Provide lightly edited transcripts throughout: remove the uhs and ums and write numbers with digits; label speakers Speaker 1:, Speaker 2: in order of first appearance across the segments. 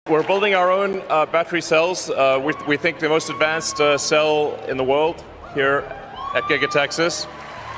Speaker 1: We're building our own battery cells. We think the most advanced cell in the world here at Giga Texas.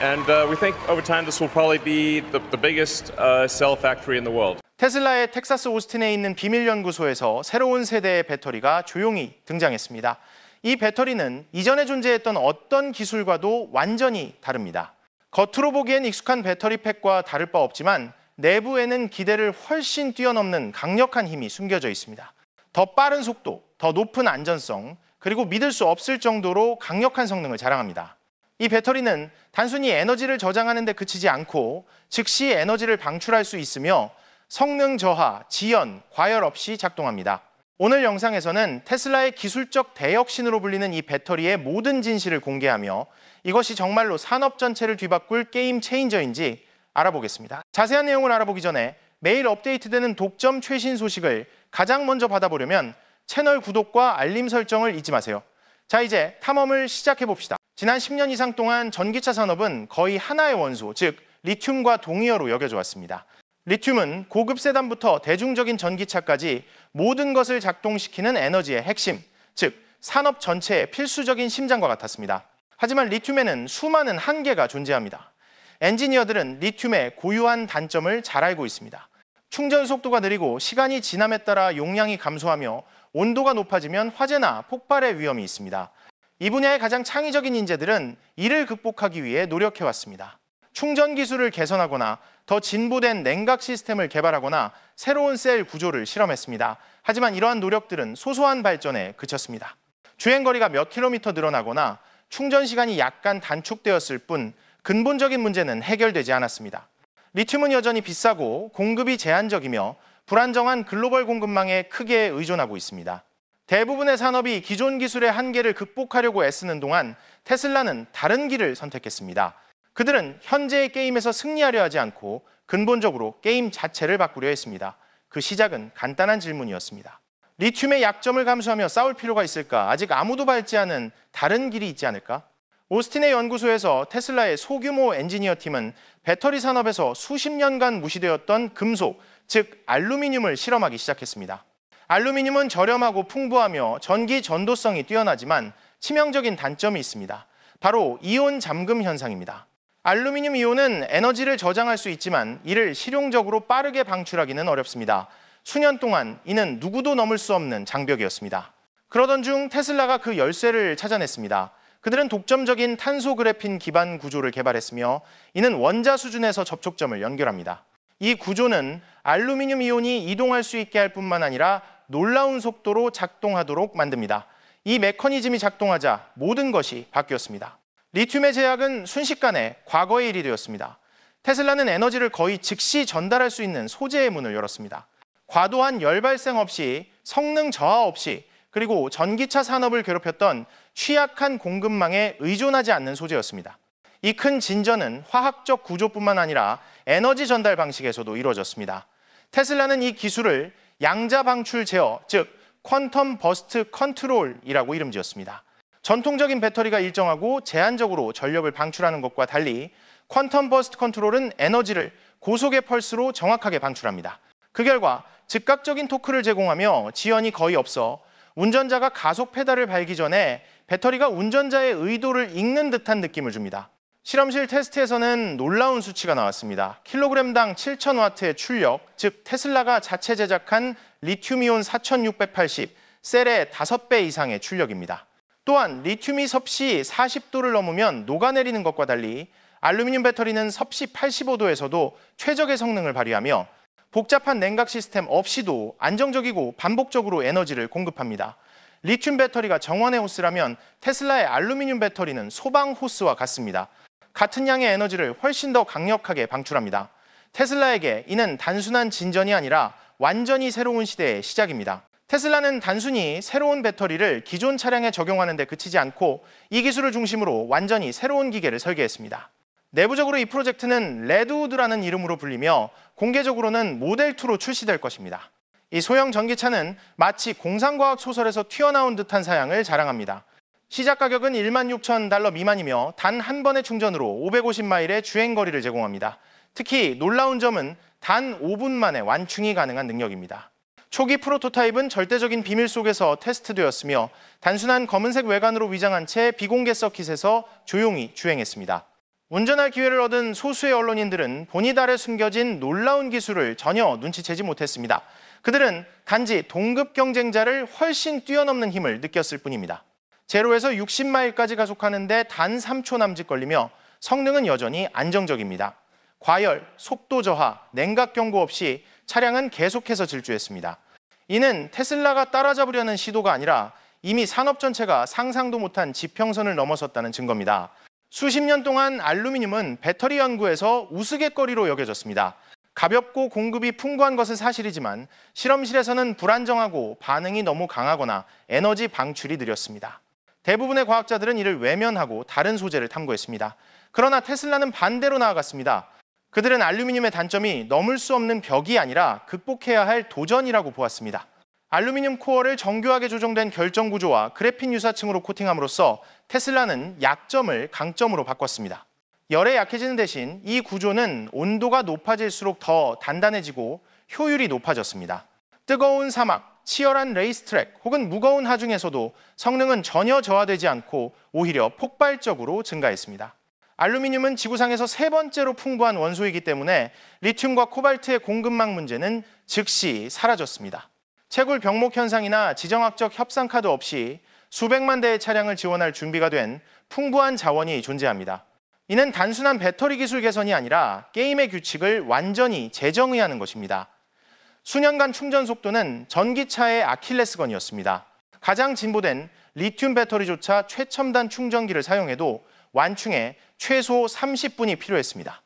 Speaker 1: And we think over time this will probably be the biggest cell factory in the world.
Speaker 2: 테슬라의 텍사스 오스틴에 있는 비밀연구소에서 새로운 세대의 배터리가 조용히 등장했습니다. 이 배터리는 이전에 존재했던 어떤 기술과도 완전히 다릅니다. 겉으로 보기엔 익숙한 배터리 팩과 다를 바 없지만 내부에는 기대를 훨씬 뛰어넘는 강력한 힘이 숨겨져 있습니다. 더 빠른 속도, 더 높은 안전성, 그리고 믿을 수 없을 정도로 강력한 성능을 자랑합니다. 이 배터리는 단순히 에너지를 저장하는 데 그치지 않고 즉시 에너지를 방출할 수 있으며 성능 저하, 지연, 과열 없이 작동합니다. 오늘 영상에서는 테슬라의 기술적 대혁신으로 불리는 이 배터리의 모든 진실을 공개하며 이것이 정말로 산업 전체를 뒤바꿀 게임 체인저인지 알아보겠습니다. 자세한 내용을 알아보기 전에 매일 업데이트되는 독점 최신 소식을 가장 먼저 받아보려면 채널 구독과 알림 설정을 잊지 마세요. 자, 이제 탐험을 시작해봅시다. 지난 10년 이상 동안 전기차 산업은 거의 하나의 원소, 즉 리튬과 동의어로 여겨져 왔습니다. 리튬은 고급 세단부터 대중적인 전기차까지 모든 것을 작동시키는 에너지의 핵심, 즉 산업 전체의 필수적인 심장과 같았습니다. 하지만 리튬에는 수많은 한계가 존재합니다. 엔지니어들은 리튬의 고유한 단점을 잘 알고 있습니다. 충전 속도가 느리고 시간이 지남에 따라 용량이 감소하며 온도가 높아지면 화재나 폭발의 위험이 있습니다. 이 분야의 가장 창의적인 인재들은 이를 극복하기 위해 노력해왔습니다. 충전 기술을 개선하거나 더 진보된 냉각 시스템을 개발하거나 새로운 셀 구조를 실험했습니다. 하지만 이러한 노력들은 소소한 발전에 그쳤습니다. 주행거리가 몇 킬로미터 늘어나거나 충전 시간이 약간 단축되었을 뿐 근본적인 문제는 해결되지 않았습니다. 리튬은 여전히 비싸고 공급이 제한적이며 불안정한 글로벌 공급망에 크게 의존하고 있습니다. 대부분의 산업이 기존 기술의 한계를 극복하려고 애쓰는 동안 테슬라는 다른 길을 선택했습니다. 그들은 현재의 게임에서 승리하려 하지 않고 근본적으로 게임 자체를 바꾸려 했습니다. 그 시작은 간단한 질문이었습니다. 리튬의 약점을 감수하며 싸울 필요가 있을까? 아직 아무도 밟지 않은 다른 길이 있지 않을까? 오스틴의 연구소에서 테슬라의 소규모 엔지니어 팀은 배터리 산업에서 수십 년간 무시되었던 금속, 즉 알루미늄을 실험하기 시작했습니다. 알루미늄은 저렴하고 풍부하며 전기 전도성이 뛰어나지만 치명적인 단점이 있습니다. 바로 이온 잠금 현상입니다. 알루미늄 이온은 에너지를 저장할 수 있지만 이를 실용적으로 빠르게 방출하기는 어렵습니다. 수년 동안 이는 누구도 넘을 수 없는 장벽이었습니다. 그러던 중 테슬라가 그 열쇠를 찾아냈습니다. 그들은 독점적인 탄소 그래핀 기반 구조를 개발했으며 이는 원자 수준에서 접촉점을 연결합니다. 이 구조는 알루미늄 이온이 이동할 수 있게 할 뿐만 아니라 놀라운 속도로 작동하도록 만듭니다. 이 메커니즘이 작동하자 모든 것이 바뀌었습니다. 리튬의 제약은 순식간에 과거의 일이 되었습니다. 테슬라는 에너지를 거의 즉시 전달할 수 있는 소재의 문을 열었습니다. 과도한 열 발생 없이, 성능 저하 없이, 그리고 전기차 산업을 괴롭혔던 취약한 공급망에 의존하지 않는 소재였습니다. 이 큰 진전은 화학적 구조뿐만 아니라 에너지 전달 방식에서도 이루어졌습니다. 테슬라는 이 기술을 양자 방출 제어, 즉 퀀텀 버스트 컨트롤이라고 이름 지었습니다. 전통적인 배터리가 일정하고 제한적으로 전력을 방출하는 것과 달리 퀀텀 버스트 컨트롤은 에너지를 고속의 펄스로 정확하게 방출합니다. 그 결과 즉각적인 토크를 제공하며 지연이 거의 없어 운전자가 가속 페달을 밟기 전에 배터리가 운전자의 의도를 읽는 듯한 느낌을 줍니다. 실험실 테스트에서는 놀라운 수치가 나왔습니다. 킬로그램당 7,000W의 출력, 즉 테슬라가 자체 제작한 리튬이온 4,680, 셀의 5배 이상의 출력입니다. 또한 리튬이 섭씨 40도를 넘으면 녹아내리는 것과 달리 알루미늄 배터리는 섭씨 85도에서도 최적의 성능을 발휘하며 복잡한 냉각 시스템 없이도 안정적이고 반복적으로 에너지를 공급합니다. 리튬 배터리가 정원의 호스라면 테슬라의 알루미늄 배터리는 소방 호스와 같습니다. 같은 양의 에너지를 훨씬 더 강력하게 방출합니다. 테슬라에게 이는 단순한 진전이 아니라 완전히 새로운 시대의 시작입니다. 테슬라는 단순히 새로운 배터리를 기존 차량에 적용하는 데 그치지 않고 이 기술을 중심으로 완전히 새로운 기계를 설계했습니다. 내부적으로 이 프로젝트는 레드우드라는 이름으로 불리며 공개적으로는 모델2로 출시될 것입니다. 이 소형 전기차는 마치 공상과학 소설에서 튀어나온 듯한 사양을 자랑합니다. 시작 가격은 16,000달러 미만이며 단 한 번의 충전으로 550마일의 주행거리를 제공합니다. 특히 놀라운 점은 단 5분 만에 완충이 가능한 능력입니다. 초기 프로토타입은 절대적인 비밀 속에서 테스트되었으며 단순한 검은색 외관으로 위장한 채 비공개 서킷에서 조용히 주행했습니다. 운전할 기회를 얻은 소수의 언론인들은 본닛 아래 숨겨진 놀라운 기술을 전혀 눈치채지 못했습니다. 그들은 단지 동급 경쟁자를 훨씬 뛰어넘는 힘을 느꼈을 뿐입니다. 제로에서 60마일까지 가속하는데 단 3초 남짓 걸리며 성능은 여전히 안정적입니다. 과열, 속도 저하, 냉각 경고 없이 차량은 계속해서 질주했습니다. 이는 테슬라가 따라잡으려는 시도가 아니라 이미 산업 전체가 상상도 못한 지평선을 넘어섰다는 증거입니다. 수십 년 동안 알루미늄은 배터리 연구에서 우스갯거리로 여겨졌습니다. 가볍고 공급이 풍부한 것은 사실이지만 실험실에서는 불안정하고 반응이 너무 강하거나 에너지 방출이 느렸습니다. 대부분의 과학자들은 이를 외면하고 다른 소재를 탐구했습니다. 그러나 테슬라는 반대로 나아갔습니다. 그들은 알루미늄의 단점이 넘을 수 없는 벽이 아니라 극복해야 할 도전이라고 보았습니다. 알루미늄 코어를 정교하게 조정된 결정 구조와 그래핀 유사층으로 코팅함으로써 테슬라는 약점을 강점으로 바꿨습니다. 열에 약해지는 대신 이 구조는 온도가 높아질수록 더 단단해지고 효율이 높아졌습니다. 뜨거운 사막, 치열한 레이스트랙 혹은 무거운 하중에서도 성능은 전혀 저하되지 않고 오히려 폭발적으로 증가했습니다. 알루미늄은 지구상에서 세 번째로 풍부한 원소이기 때문에 리튬과 코발트의 공급망 문제는 즉시 사라졌습니다. 채굴 병목 현상이나 지정학적 협상 카드 없이 수백만 대의 차량을 지원할 준비가 된 풍부한 자원이 존재합니다. 이는 단순한 배터리 기술 개선이 아니라 게임의 규칙을 완전히 재정의하는 것입니다. 수년간 충전 속도는 전기차의 아킬레스건이었습니다. 가장 진보된 리튬 배터리조차 최첨단 충전기를 사용해도 완충에 최소 30분이 필요했습니다.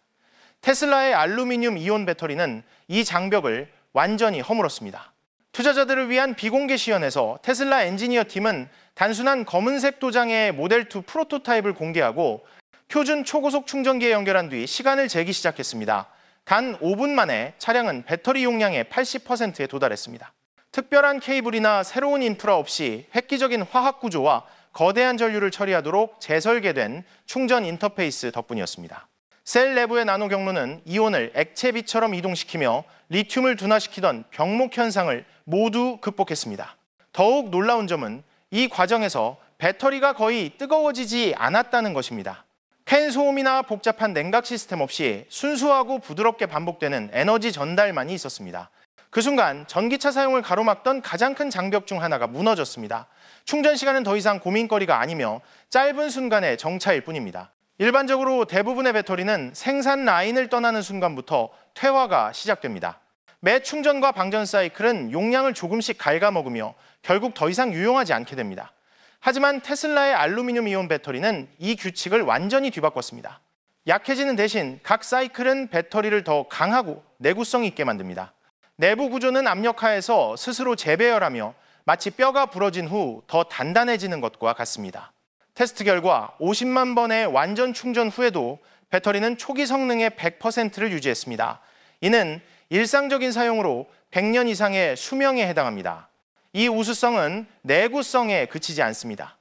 Speaker 2: 테슬라의 알루미늄 이온 배터리는 이 장벽을 완전히 허물었습니다. 투자자들을 위한 비공개 시연에서 테슬라 엔지니어 팀은 단순한 검은색 도장의 모델2 프로토타입을 공개하고 표준 초고속 충전기에 연결한 뒤 시간을 재기 시작했습니다. 단 5분 만에 차량은 배터리 용량의 80%에 도달했습니다. 특별한 케이블이나 새로운 인프라 없이 획기적인 화학 구조와 거대한 전류를 처리하도록 재설계된 충전 인터페이스 덕분이었습니다. 셀 내부의 나노 경로는 이온을 액체비처럼 이동시키며 리튬을 둔화시키던 병목 현상을 모두 극복했습니다. 더욱 놀라운 점은 이 과정에서 배터리가 거의 뜨거워지지 않았다는 것입니다. 팬 소음이나 복잡한 냉각 시스템 없이 순수하고 부드럽게 반복되는 에너지 전달만이 있었습니다. 그 순간 전기차 사용을 가로막던 가장 큰 장벽 중 하나가 무너졌습니다. 충전 시간은 더 이상 고민거리가 아니며 짧은 순간의 정차일 뿐입니다. 일반적으로 대부분의 배터리는 생산 라인을 떠나는 순간부터 퇴화가 시작됩니다. 매 충전과 방전 사이클은 용량을 조금씩 갉아먹으며 결국 더 이상 유용하지 않게 됩니다. 하지만 테슬라의 알루미늄 이온 배터리는 이 규칙을 완전히 뒤바꿨습니다. 약해지는 대신 각 사이클은 배터리를 더 강하고 내구성 있게 만듭니다. 내부 구조는 압력하에서 스스로 재배열하며 마치 뼈가 부러진 후 더 단단해지는 것과 같습니다. 테스트 결과 50만 번의 완전 충전 후에도 배터리는 초기 성능의 100%를 유지했습니다. 이는 일상적인 사용으로 100년 이상의 수명에 해당합니다. 이 우수성은 내구성에 그치지 않습니다.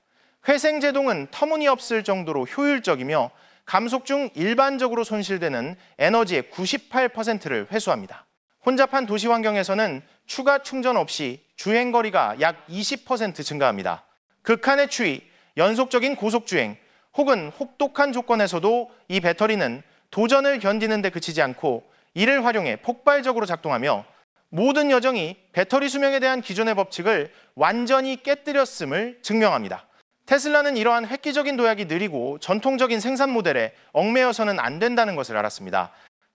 Speaker 2: 회생제동은 터무니없을 정도로 효율적이며 감속 중 일반적으로 손실되는 에너지의 98%를 회수합니다. 혼잡한 도시 환경에서는 추가 충전 없이 주행거리가 약 20% 증가합니다. 극한의 추위, 연속적인 고속주행, 혹은 혹독한 조건에서도 이 배터리는 도전을 견디는 데 그치지 않고 이를 활용해 폭발적으로 작동하며 모든 여정이 배터리 수명에 대한 기존의 법칙을 완전히 깨뜨렸음을 증명합니다. 테슬라는 이러한 획기적인 도약이 느리고 전통적인 생산 모델에 얽매여서는 안 된다는 것을 알았습니다.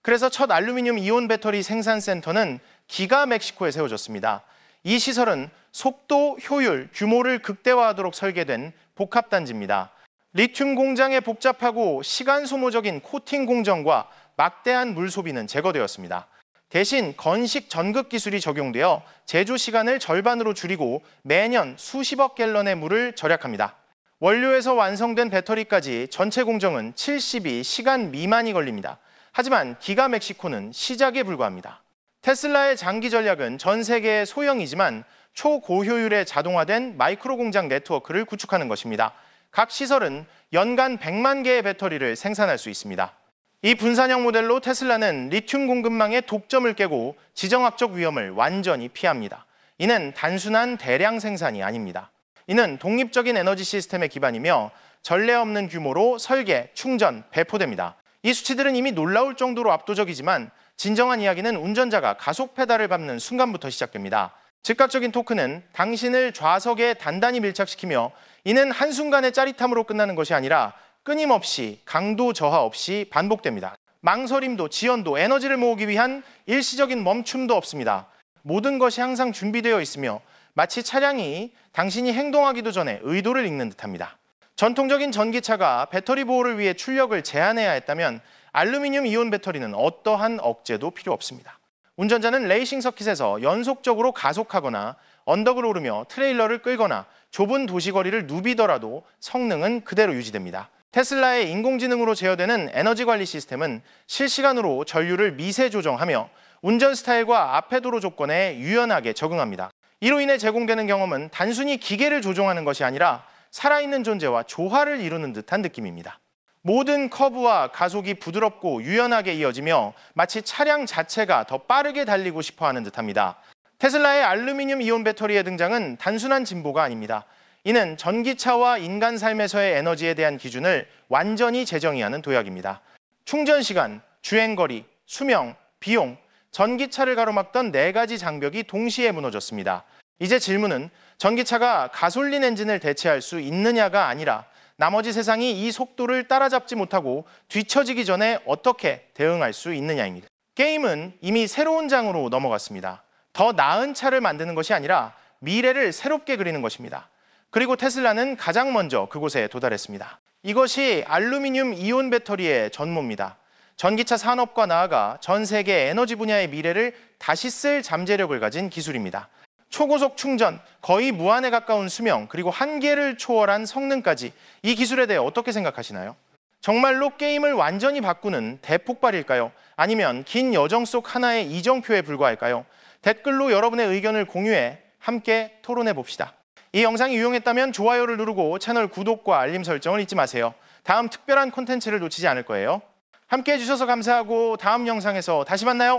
Speaker 2: 그래서 첫 알루미늄 이온 배터리 생산센터는 기가 멕시코에 세워졌습니다. 이 시설은 속도, 효율, 규모를 극대화하도록 설계된 복합단지입니다. 리튬 공장의 복잡하고 시간 소모적인 코팅 공정과 막대한 물 소비는 제거되었습니다. 대신 건식 전극 기술이 적용되어 제조 시간을 절반으로 줄이고 매년 수십억 갤런의 물을 절약합니다. 원료에서 완성된 배터리까지 전체 공정은 72시간 미만이 걸립니다. 하지만 기가 멕시코는 시작에 불과합니다. 테슬라의 장기 전략은 전 세계의 소형이지만 초고효율의 자동화된 마이크로 공장 네트워크를 구축하는 것입니다. 각 시설은 연간 100만 개의 배터리를 생산할 수 있습니다. 이 분산형 모델로 테슬라는 리튬 공급망의 독점을 깨고 지정학적 위험을 완전히 피합니다. 이는 단순한 대량 생산이 아닙니다. 이는 독립적인 에너지 시스템의 기반이며 전례 없는 규모로 설계, 충전, 배포됩니다. 이 수치들은 이미 놀라울 정도로 압도적이지만 진정한 이야기는 운전자가 가속 페달을 밟는 순간부터 시작됩니다. 즉각적인 토크는 당신을 좌석에 단단히 밀착시키며 이는 한순간의 짜릿함으로 끝나는 것이 아니라 끊임없이 강도 저하 없이 반복됩니다. 망설임도 지연도 에너지를 모으기 위한 일시적인 멈춤도 없습니다. 모든 것이 항상 준비되어 있으며 마치 차량이 당신이 행동하기도 전에 의도를 읽는 듯합니다. 전통적인 전기차가 배터리 보호를 위해 출력을 제한해야 했다면 알루미늄 이온 배터리는 어떠한 억제도 필요 없습니다. 운전자는 레이싱 서킷에서 연속적으로 가속하거나 언덕을 오르며 트레일러를 끌거나 좁은 도시거리를 누비더라도 성능은 그대로 유지됩니다. 테슬라의 인공지능으로 제어되는 에너지 관리 시스템은 실시간으로 전류를 미세 조정하며 운전 스타일과 앞에 도로 조건에 유연하게 적응합니다. 이로 인해 제공되는 경험은 단순히 기계를 조종하는 것이 아니라 살아있는 존재와 조화를 이루는 듯한 느낌입니다. 모든 커브와 가속이 부드럽고 유연하게 이어지며 마치 차량 자체가 더 빠르게 달리고 싶어하는 듯합니다. 테슬라의 알루미늄 이온 배터리의 등장은 단순한 진보가 아닙니다. 이는 전기차와 인간 삶에서의 에너지에 대한 기준을 완전히 재정의하는 도약입니다. 충전 시간, 주행거리, 수명, 비용, 전기차를 가로막던 4가지 장벽이 동시에 무너졌습니다. 이제 질문은 전기차가 가솔린 엔진을 대체할 수 있느냐가 아니라 나머지 세상이 이 속도를 따라잡지 못하고 뒤처지기 전에 어떻게 대응할 수 있느냐입니다. 게임은 이미 새로운 장으로 넘어갔습니다. 더 나은 차를 만드는 것이 아니라 미래를 새롭게 그리는 것입니다. 그리고 테슬라는 가장 먼저 그곳에 도달했습니다. 이것이 알루미늄 이온 배터리의 전모입니다. 전기차 산업과 나아가 전 세계 에너지 분야의 미래를 다시 쓸 잠재력을 가진 기술입니다. 초고속 충전, 거의 무한에 가까운 수명, 그리고 한계를 초월한 성능까지 이 기술에 대해 어떻게 생각하시나요? 정말로 게임을 완전히 바꾸는 대폭발일까요? 아니면 긴 여정 속 하나의 이정표에 불과할까요? 댓글로 여러분의 의견을 공유해 함께 토론해 봅시다. 이 영상이 유용했다면 좋아요를 누르고 채널 구독과 알림 설정을 잊지 마세요. 다음 특별한 콘텐츠를 놓치지 않을 거예요. 함께 해주셔서 감사하고 다음 영상에서 다시 만나요.